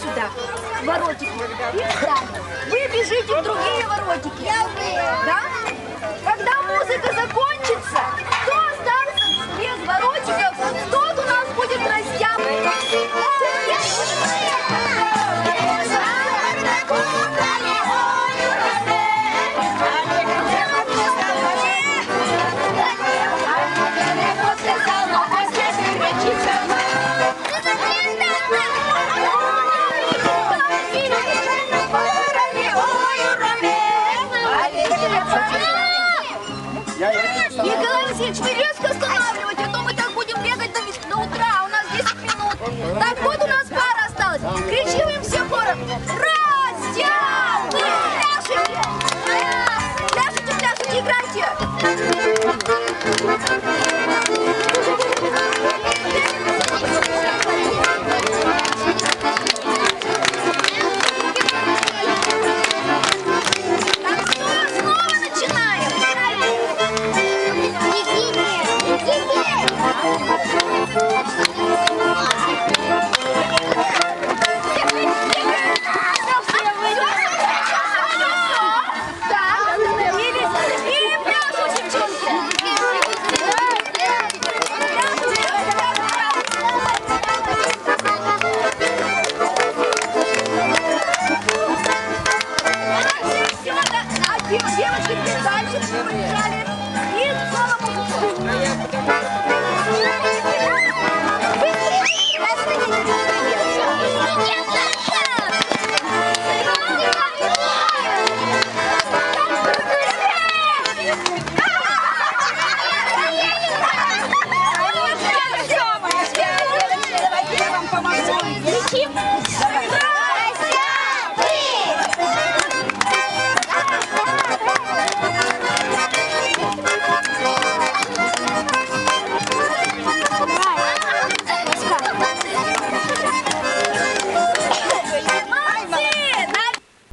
сюда, в воротики, и встали. Вы бежите в другие воротики. Да? Когда музыка закончится, кто останется без воротиков, тот у нас будет растянут. Николай Васильевич, вы резко останавливаете, а то мы так будем бегать до утра, а у нас 10 минут. Так вот у нас пара осталась. Кричим им все хором.